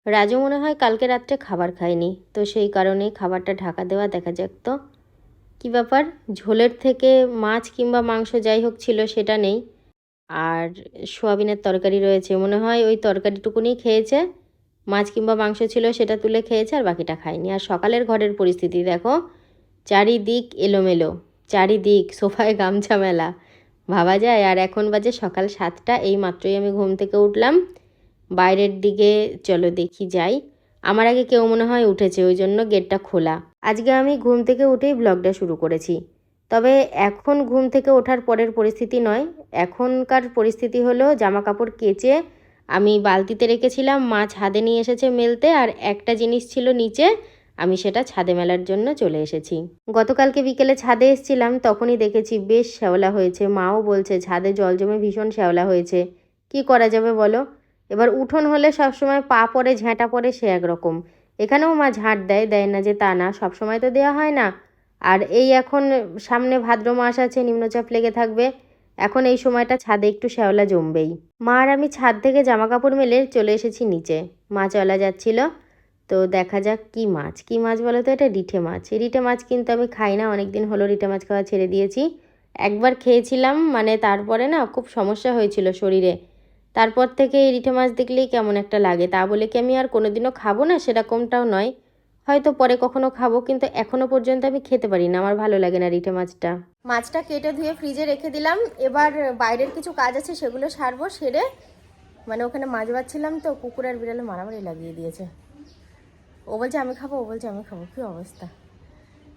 রাজু মনে হয় কালকে রাত্রে খাবার খায়নি, তো সেই কারণেই খাবারটা ঢাকা দেওয়া। দেখা যাক তো কী ব্যাপার। ঝোলের থেকে মাছ কিংবা মাংস যাই হোক ছিল সেটা নেই, আর সোয়াবিনের তরকারি রয়েছে। মনে হয় ওই তরকারিটুকুনি খেয়েছে, মাছ কিংবা মাংস ছিল সেটা তুলে খেয়েছে আর বাকিটা খায়নি। আর সকালের ঘরের পরিস্থিতি দেখো, চারিদিক এলোমেলো, চারিদিক সোফায় গামছা মেলা, ভাবা যায়। আর এখন বাজে সকাল 7টা, এই মাত্রই আমি ঘুম থেকে উঠলাম। বাইরের দিকে চলো দেখি যাই। আমার আগে কেউ মনে হয় উঠেছে, ওই জন্য গেটটা খোলা। আজকে আমি ঘুম থেকে উঠেই ব্লগটা শুরু করেছি, তবে এখন ঘুম থেকে ওঠার পরের পরিস্থিতি নয়। এখনকার পরিস্থিতি হলো জামা কাপড় কেচে আমি বালতিতে রেখেছিলাম, মা ছাদে নিয়ে এসেছে মেলতে, আর একটা জিনিস ছিল নিচে, আমি সেটা ছাদে মেলার জন্য চলে এসেছি। গতকালকে বিকেলে ছাদে এসেছিলাম, তখনই দেখেছি বেশ শ্যাওলা হয়েছে। মাও বলছে ছাদে জল জমে ভীষণ শ্যাওলা হয়েছে, কি করা যাবে বলো। এবার উঠোন হলে সবসময় পা পড়ে ঝ্যাঁটা পড়ে, সে একরকম। এখানেও মা ঝাঁট দেয়, দেয় না যে তা না, সবসময় তো দেওয়া হয় না। আর এই এখন সামনে ভাদ্র মাস আছে, নিম্নচাপ লেগে থাকবে, এখন এই সময়টা ছাদে একটু শ্যাওলা জমবেই। মা আর আমি ছাদ থেকে জামা কাপড় মেলে চলে এসেছি নিচে। মা চলা যাচ্ছিল, তো দেখা যাক কি মাছ। কি মাছ বলো তো? এটা রিঠে মাছ। রিঠে মাছ কিন্তু আমি খাই না, অনেক দিন হলো রিঠে মাছ খাওয়া ছেড়ে দিয়েছি। একবার খেয়েছিলাম, মানে তারপরে না খুব সমস্যা হয়েছিল শরীরে। তারপর থেকে এই রিঠে মাছ দেখলেই কেমন একটা লাগে। তা বলে কি আমি আর কোনোদিনও খাবো না সেরকমটাও নয়, হয়তো পরে কখনো খাবো, কিন্তু এখনো পর্যন্ত আমি খেতে পারি না, আমার ভালো লাগে না রিঠে মাছটা। মাছটা কেটে ধুয়ে ফ্রিজে রেখে দিলাম। এবার বাইরের কিছু কাজ আছে, সেগুলো সারবো। সেরে মানে ওখানে মাছ বাচ্ছিলাম, তো কুকুর আর বিড়ালে মারামারি লাগিয়ে দিয়েছে। ও বলছে আমি খাবো, ও বলছে আমি খাবো, কী অবস্থা।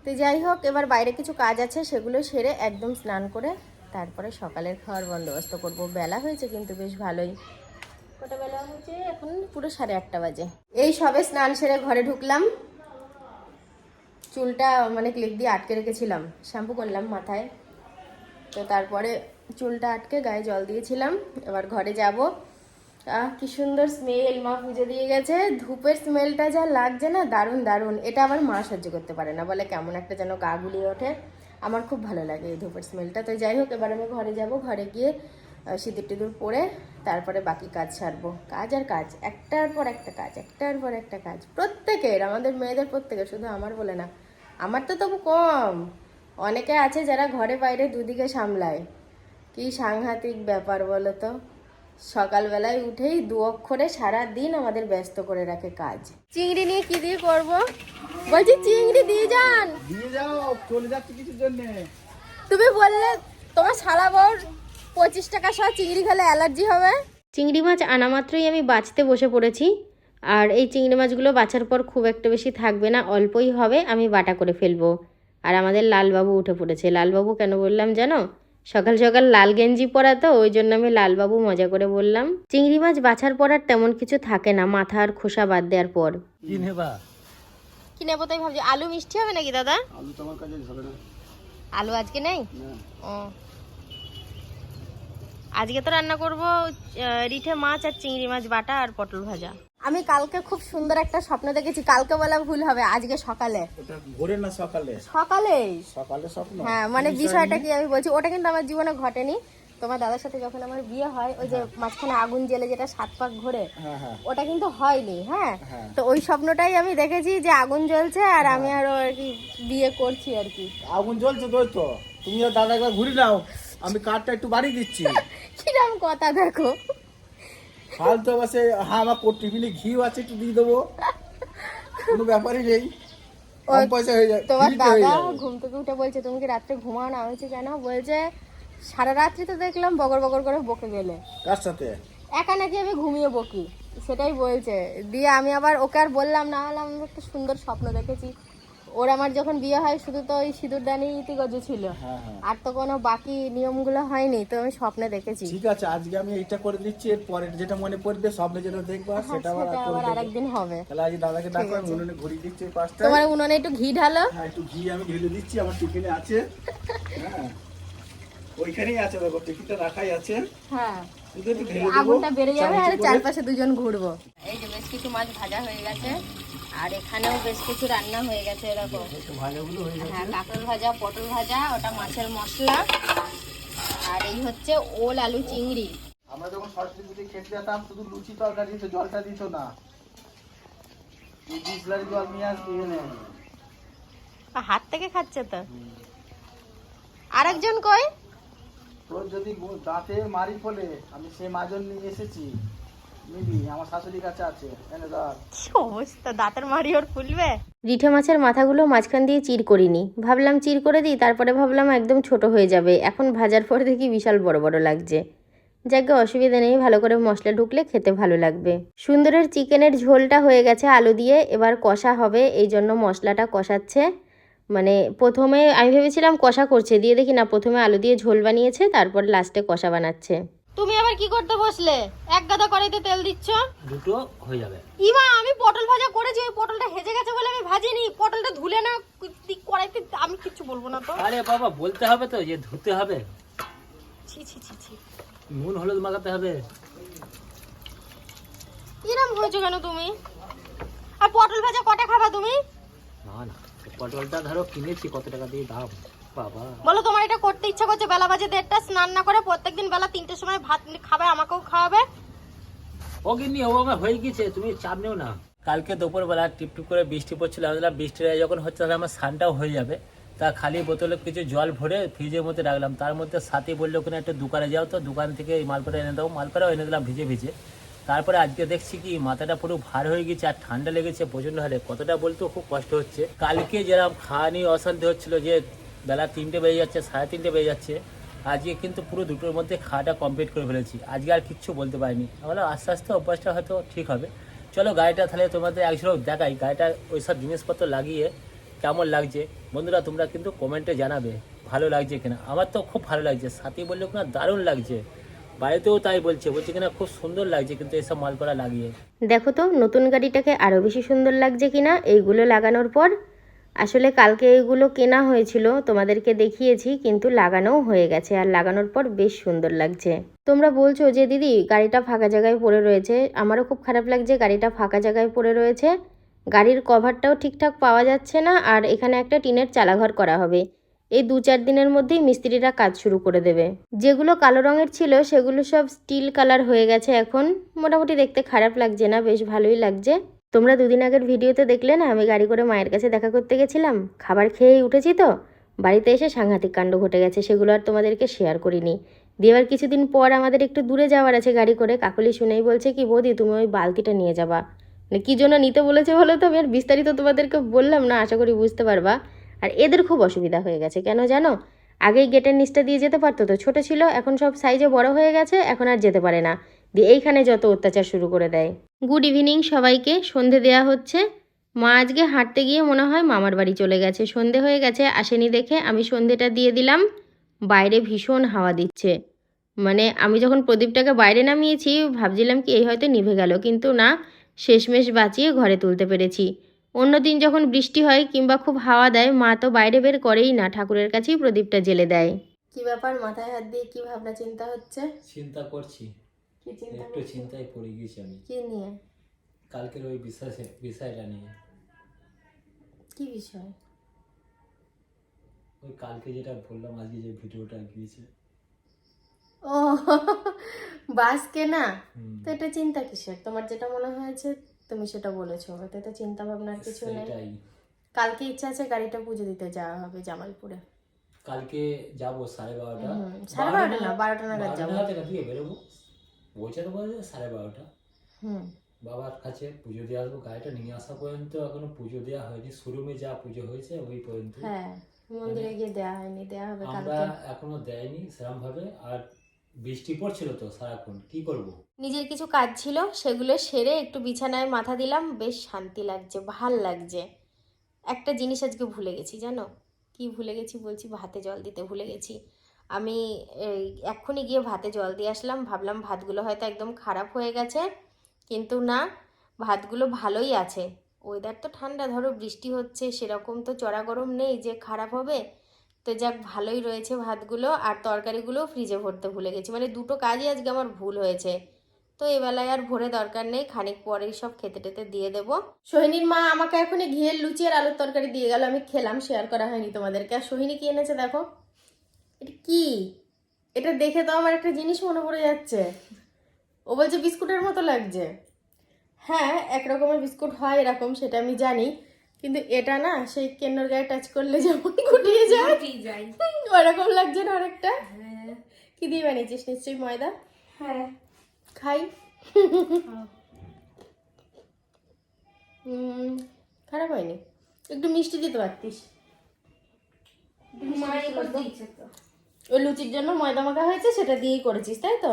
তো যাই হোক, এবার বাইরে কিছু কাজ আছে, সেগুলো সেরে একদম স্নান করে তারপরে সকালের খাওয়ার বন্দোবস্ত করব। বেলা হয়েছে কিন্তু বেশ ভালোই। কটা বেলা হয়েছে? এখন পুরো 8:30 বাজে। এই সবে স্নান সেরে ঘরে ঢুকলাম। চুলটা মানে ক্লিপ দিয়ে আটকে রেখেছিলাম, শ্যাম্পু করলাম মাথায়, তো তারপরে চুলটা আটকে গায়ে জল দিয়েছিলাম। এবার ঘরে যাব। কি সুন্দর স্মেল, মা পুজো দিয়ে গেছে। ধূপের স্মেলটা যা লাগছে না, দারুণ দারুণ। এটা আবার মা সহ্য করতে পারে না, বলে কেমন একটা যেন গা গুলিয়ে ওঠে। আমার খুব ভালো লাগে এই ধূপের স্মেলটা। তো যাই হোক, এবার আমি ঘরে যাব। ঘরে গিয়ে সিঁদুর টিঁদুর পরে তারপরে বাকি কাজ সারবো। কাজ আর কাজ, একটার পর একটা কাজ, একটার পর একটা কাজ, প্রত্যেকের, আমাদের মেয়েদের প্রত্যেকের, শুধু আমার বলে না। আমার তো তবু কম, অনেকে আছে যারা ঘরে বাইরে দুদিকে সামলায়। কি সাংঘাতিক ব্যাপার বলো তো। সকালবেলায় উঠেই 2 অক্ষরে সারা দিন আমাদের ব্যস্ত করে রাখে কাজ। চিংড়ি নিয়ে কি দিয়ে করব? বলছি চিংড়ি দিয়ে যান। দিয়ে যাও, চলে যাচ্ছে কিছুর জন্য। তুমি বললে তোমার শালা বউর 25 টাকা সহ চিংড়ি খেলে অ্যালার্জি হবে। চিংড়ি মাছ আনা মাত্রই আমি বাছতে বসে পড়েছি। আর এই চিংড়ি মাছগুলো বাছার পর খুব একটা বেশি থাকবে না, অল্পই হবে, আমি বাটা করে ফেলবো। আর আমাদের লালবাবু উঠে পড়েছে। লালবাবু কেন বললাম জানো? সকাল সকাল লাল গেঞ্জি পরা, তো ওই জন্য আমি লালবাবু মজা করে বললাম। চিংড়ি মাছ বাছার পর আর তেমন কিছু থাকে না, মাথা আর খোসা বাদ দেওয়ার পর। কি নেবা? কি নেবো তাই ভাবছি। আলু মিষ্টি হবে নাকি দাদা? আলু তোমার কাছে হবে না। আলু আজকে নেই? না। ও, আজকে তো রান্না করব রিঠে মাছ আর চিংড়ি মাছ বাটা আর পটল ভাজা। আমি কালকে খুব সুন্দর একটা স্বপ্ন দেখেছি, কালকে বলা ভুল হবে, আজকে সকালে। ওটা ভোরে না সকালে? সকালেই। সকালে স্বপ্ন? হ্যাঁ, মানে বিষয়টা কি আমি বলছি, ওটা কিন্তু আমার জীবনে ঘটেনি। তোমার দাদার সাথে যখন আমার বিয়ে হয়, ওই যে মাঝখানে আগুন জ্বেলে যেটা 7 পাক ঘোরে, হ্যাঁ হ্যাঁ ওটা কিন্তু হয়নি। হ্যাঁ, হ্যাঁ। তো ওই স্বপ্নটাই আমি দেখেছি যে আগুন জ্বলছে আর আমি আরো আর কি বিয়ে করছি আর কি। আগুন জ্বলছে তো, ওই তো। তুমি আর দাদা একবার ঘুরে নাও, আমি কাঠটা একটু বাড়িয়ে দিচ্ছি। কিরম কথা দেখো। ফালতু বাসে। হ্যাঁ, আমার টিফিনে ঘিও আছে, একটু দিয়ে দেবো, কোনো ব্যাপারই নেই, কম পয়সা হয়ে যায়। তোমার ফ্রিতে হয়ে দাদা যাবে। ঘুম থেকে উঠে বলছে তুমি কি রাত্রে ঘুমাও না? হয়েছে কেন? বলছে সারা রাত্রি তো দেখলাম বগর বগর করে বকে গেলে। কার সাথে? একা নাকি আমি ঘুমিয়ে বকি, সেটাই বলছে। দিয়ে আমি আবার ওকে আর বললাম না, হলাম আমি একটা সুন্দর স্বপ্ন দেখেছি। ওর আমার যখন বিয়ে হয় শুধু তো ওই সিঁদুরদানি ইতিগজ ছিল, হ্যাঁ হ্যাঁ। আর তো কোনো বাকি নিয়মগুলো হয়নি, তো আমি স্বপ্নে দেখেছি। ঠিক আছে, আজকে আমি এইটা করে দিচ্ছি, এর পরে যেটা মনে পড়বে, স্বপ্নে যেটা দেখবা হ্যাঁ, সেটা আবার সেটা করে আবার দেবো। আরেকদিন হবে। তাহলে আজ দাদাকে ডাকো, আমি উনুনে ঘুরিয়ে দিচ্ছি এই পাঁচটা। তোমার উনুনে একটু ঘি ঢালো। হ্যাঁ, একটু ঘি আমি ঢেলে দিচ্ছি, আমার টিফিনে আছে। হ্যাঁ, ওইখানেই আছে, দেখো টিফিনটা রাখাই আছে। হ্যাঁ, শুধু একটু ঢেলে দেবো, আগুনটা বেড়ে যাবে আর চামচে করে। চারপাশে দুজন ঘুরবো। এই যে বেশ কিছু মাছ ভাজা হয়ে গেছে, আর এখানেও বেশ কিছু রান্না হয়ে গেছে এরকম। একটু ভাজাগুলো হয়ে গেছে। হ্যাঁ, কাঁকরোল ভাজা, পটল ভাজা, ওটা মাছের মশলা, আর এই হচ্ছে ওল আলু চিংড়ি। আমরা যখন সরস্বতী পুজো খেতে যেতাম, শুধু লুচি তরকারি দিত, জলটা দিত না। এই বিসলারি জল নিয়ে আসবি এনে। হাত থেকে খাচ্ছে তো। আরেকজন কই? তোর যদি দাঁতের মারি ফলে আমি সে মাজন নিয়ে এসেছি, নিবি, আমার শাশুড়ির কাছে আছে, এনে ধর। কি অবস্থা, দাঁতের মাড়ি ওর ফুলবে। রিঠে মাছের মাথাগুলো মাঝখান দিয়ে চির করিনি, ভাবলাম চির করে দিই, তারপরে ভাবলাম একদম ছোট হয়ে যাবে, এখন ভাজার পর দেখি বিশাল বড় বড় লাগছে। যাকে অসুবিধা নেই, ভালো করে মশলা ঢুকলে খেতে ভালো লাগবে। সুন্দরের চিকেনের ঝোলটা হয়ে গেছে আলু দিয়ে, এবার কষা হবে, এই জন্য মশলাটা কষাচ্ছে। মানে প্রথমে আমি ভেবেছিলাম কষা করছে, দিয়ে দেখি না, প্রথমে আলু দিয়ে ঝোল বানিয়েছে, তারপর লাস্টে কষা বানাচ্ছে। তুমি আবার কি করতে বসলে? এক গাদা কড়াইতে তেল দিচ্ছ। দুটো হয়ে যাবে। ইমা, আমি পটল ভাজা করেছি, ওই পটলটা হেজে গেছে বলে আমি ভাজিনি। পটলটা ধুলে না কড়াইতে, আমি কিচ্ছু বলবো না তো। আরে বাবা, বলতে হবে তো যে ধুতে হবে, ছি ছি ছি ছি, নুন হলুদ মাখাতে হবে। এরম হয়েছো কেন তুমি? আর পটল ভাজা কটা খাবা তুমি? না না, পটলটা ধরো কিনেছি, কত টাকা দিয়ে দাম বাবা। বলো, তোমার এটা করতে ইচ্ছা করছে বেলা বাজে 1:30, স্নান না করে প্রত্যেকদিন বেলা 3টের সময় ভাত খাবে, আমাকেও খাওয়াবে। ও কিনি ও আমার হয়ে গেছে, তুমি চাপ নেও না। কালকে দুপুরবেলা টিপ টিপ করে বৃষ্টি পড়ছিল, আমি ভাবলাম বৃষ্টিটা যখন হচ্ছে তাহলে আমার স্নানটাও হয়ে যাবে। তা খালি বোতলে কিছু জল ভরে ফ্রিজের মধ্যে রাখলাম, তার মধ্যে সাথী বললো ওখানে একটা দোকানে যাও, তো দোকান থেকে এই মালপোড়া এনে দাও, মালপোড়াও এনে দিলাম ভিজে ভিজে। তারপরে আজকে দেখছি কি মাথাটা পুরো ভার হয়ে গেছে আর ঠান্ডা লেগেছে প্রচণ্ড হারে, কতটা বলতেও খুব কষ্ট হচ্ছে। কালকে যেরকম খাওয়া নিয়ে অশান্তি হচ্ছিল, যে বেলা 3টে বেজে যাচ্ছে, 3:30 বেজে যাচ্ছে, আজকে কিন্তু পুরো দুটোর মধ্যে খাওয়াটা কমপ্লিট করে ফেলেছি। আজকে আর কিচ্ছু বলতে পারিনি, আমরা আস্তে আস্তে অভ্যাসটা হয়তো ঠিক হবে। চলো গাড়িটা তাহলে তোমাদের এক ঝলক দেখাই, গাড়িটা ওই সব জিনিসপত্র লাগিয়ে কেমন লাগছে। বন্ধুরা তোমরা কিন্তু কমেন্টে জানাবে ভালো লাগছে কিনা। আমার তো খুব ভালো লাগছে, সাথী বললো কিনা দারুণ লাগছে, বাড়িতেও তাই বলছে কিনা খুব সুন্দর লাগছে কিন্তু এসব মালপোড়া লাগিয়ে। দেখো তো নতুন গাড়িটাকে আরও বেশি সুন্দর লাগছে কিনা এইগুলো লাগানোর পর। আসলে কালকে এইগুলো কেনা হয়েছিল, তোমাদেরকে দেখিয়েছি, কিন্তু লাগানোও হয়ে গেছে, আর লাগানোর পর বেশ সুন্দর লাগছে। তোমরা বলছো যে দিদি গাড়িটা ফাঁকা জায়গায় পড়ে রয়েছে, আমারও খুব খারাপ লাগছে গাড়িটা ফাঁকা জায়গায় পড়ে রয়েছে। গাড়ির কভারটাও ঠিকঠাক পাওয়া যাচ্ছে না, আর এখানে একটা টিনের চালাঘর করা হবে। এই 2-4 দিনের মধ্যেই মিস্ত্রিরা কাজ শুরু করে দেবে। যেগুলো কালো রঙের ছিল সেগুলো সব স্টিল কালার হয়ে গেছে এখন, মোটামুটি দেখতে খারাপ লাগছে না, বেশ ভালোই লাগছে। তোমরা 2 দিন আগের ভিডিওতে দেখলে না, আমি গাড়ি করে মায়ের কাছে দেখা করতে গেছিলাম, খাবার খেয়েই উঠেছি, তো বাড়িতে এসে সাংঘাতিক কাণ্ড ঘটে গেছে, সেগুলো আর তোমাদেরকে শেয়ার করিনি। দিয়ে এবার কিছুদিন পর আমাদের একটু দূরে যাওয়ার আছে গাড়ি করে, কাকলি শুনেই বলছে কি বৌদি তুমি ওই বালতিটা নিয়ে যাবা। মানে কী জন্য নিতে বলেছে বলো তো, আমি আর বিস্তারিত তোমাদেরকে বললাম না, আশা করি বুঝতে পারবা। আর এদের খুব অসুবিধা হয়ে গেছে কেন জানো, আগেই গেটের নিচটা দিয়ে যেতে পারতো তো, ছোট ছিল, এখন সব সাইজে বড় হয়ে গেছে, এখন আর যেতে পারে না, দিয়ে এইখানে যত অত্যাচার শুরু করে দেয়। গুড ইভিনিং সবাইকে, সন্ধে দেয়া হচ্ছে। মা আজকে হাঁটতে গিয়ে মনে হয় মামার বাড়ি চলে গেছে, সন্ধে হয়ে গেছে, আসেনি দেখে আমি সন্ধেটা দিয়ে দিলাম। বাইরে ভীষণ হাওয়া দিচ্ছে, মানে আমি যখন প্রদীপটাকে বাইরে নামিয়েছি ভাবছিলাম কি এই হয়তো নিভে গেল, কিন্তু না, শেষমেশ বাঁচিয়ে ঘরে তুলতে পেরেছি। অন্যদিন যখন বৃষ্টি হয় কিংবা খুব হাওয়া দেয়, মা তো বাইরে বের করেই না, ঠাকুরের কাছেই প্রদীপটা জ্বেলে দেয়। কি ব্যাপার, মাথায় হাত দিয়ে কি ভাবনা চিন্তা হচ্ছে? চিন্তা করছি, কি চিন্তা? একটু চিন্তায় পড়ে গেছি আমি। কি নিয়ে? কালকের ওই বিষয়টা নিয়ে। কি বিষয়? ওই কালকে যেটা বললাম, আজকে যে ভিডিওটা গিয়েছে। ও বাস কেনা, তো এটা চিন্তা কিসের? তোমার যেটা মনে হয়েছে তুমি সেটা বলেছো, এতে তো চিন্তা ভাবনার কিছু নেই। সেটাই, কালকে ইচ্ছা আছে গাড়িটা পুজো দিতে যাওয়া হবে জামালপুরে। কালকে যাবো 12:30। 12:30 না, 12টা নাগাদ যাবো। 12টা থেকে বেরোবো, বলছে তো বলছে 12:30। হুম, বাবার কাছে পুজো দিয়ে আসবো, গাড়িটা নিয়ে আসা পর্যন্ত এখনো পুজো দেওয়া হয়নি, শোরুমে যা পুজো হয়েছে ওই পর্যন্ত। হ্যাঁ, মন্দিরে গিয়ে দেওয়া হয়নি, দেওয়া হবে আমরা কালকে। এখনো দেয়নি সেরকম ভাবে, আর বৃষ্টি পড়ছিল তো সারাক্ষণ, কি করব। নিজের কিছু কাজ ছিল, সেগুলো সেরে একটু বিছানায় মাথা দিলাম, বেশ শান্তি লাগছে, ভাল লাগছে। একটা জিনিস আজকে ভুলে গেছি জানো, কি ভুলে গেছি বলছি, ভাতে জল দিতে ভুলে গেছি। আমি এক্ষুনি গিয়ে ভাতে জল দিয়ে আসলাম, ভাবলাম ভাতগুলো হয়তো একদম খারাপ হয়ে গেছে, কিন্তু না, ভাতগুলো ভালোই আছে। ওয়েদার তো ঠান্ডা, ধরো বৃষ্টি হচ্ছে, সেরকম তো চড়া গরম নেই যে খারাপ হবে। তো যাক, ভালোই রয়েছে ভাতগুলো, আর তরকারিগুলোও ফ্রিজে ভরতে ভুলে গেছি, মানে দুটো কাজই আজকে আমার ভুল হয়েছে। তো এবেলায় আর ভরে দরকার নেই, খানিক পরেই সব খেতে টেতে দিয়ে দেবো। সোহিনীর মা আমাকে এখনই ঘিয়ের লুচি আর আলুর তরকারি দিয়ে গেল, আমি খেলাম, শেয়ার করা হয়নি তোমাদেরকে। আর সোহিনী কি এনেছে দেখো, এটা কি, এটা দেখে তো আমার একটা জিনিস মনে পড়ে যাচ্ছে। ও বলছে বিস্কুটের মতো লাগছে। হ্যাঁ, এক রকমের বিস্কুট হয় এরকম, সেটা আমি জানি, কিন্তু এটা না সেই কেন্নর গায়ে টাচ করলে যেমন গুটিয়ে যায় ওরকম লাগছে না অনেকটা? কি দিয়ে বানিয়েছিস? নিশ্চয়ই ময়দা। হ্যাঁ। খাই। খারাপ হয়নি, একটু মিষ্টি দিতে পারতিস। ওই লুচির জন্য ময়দা মাখা হয়েছে, সেটা দিয়েই করেছিস তাই তো?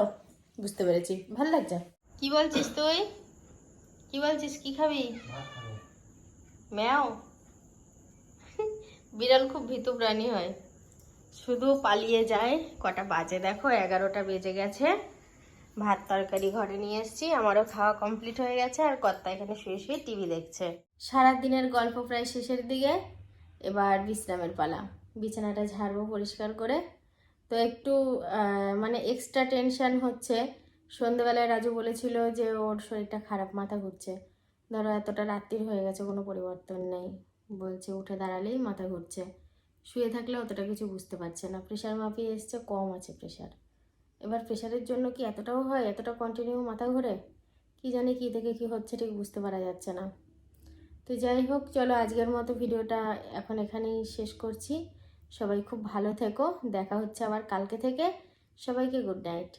বুঝতে পেরেছি, ভালো লাগছে। কি বলছিস তুই? কি বলছিস, কি খাবি? ম্যাও। বিড়াল খুব ভীতু প্রাণী হয়, শুধু পালিয়ে যায়। কটা বাজে দেখো, 11টা বেজে গেছে। ভাত তরকারি ঘরে নিয়ে এসেছি, আমারও খাওয়া কমপ্লিট হয়ে গেছে, আর কর্তা এখানে শুয়ে শুয়ে টিভি দেখছে। সারাদিনের গল্প প্রায় শেষের দিকে, এবার বিশ্রামের পালা। বিছানাটা ঝাড়বো পরিষ্কার করে। তো একটু মানে এক্সট্রা টেনশন হচ্ছে। সন্ধ্যেবেলায় রাজু বলেছিল যে ওর শরীরটা খারাপ, মাথা ঘুরছে। ধরো এতটা রাত্রির হয়ে গেছে, কোনো পরিবর্তন নেই, বলছে উঠে দাঁড়ালেই মাথা ঘুরছে। শুয়ে থাকলে অতটা কিছু বুঝতে পারছে না। প্রেশার মাপিয়ে এসছে, কম আছে প্রেশার। এবার প্রেশারের জন্য কি এতটাও হয়, এতটা কন্টিনিউ মাথা ঘোরে? কি জানি কি থেকে কি হচ্ছে, ঠিক বুঝতে পারা যাচ্ছে না। তো যাই হোক, চলো আজকের মতো ভিডিওটা এখন এখানেই শেষ করছি। সবাই খুব ভালো থেকো, দেখা হচ্ছে আবার কালকে থেকে। সবাইকে গুড নাইট।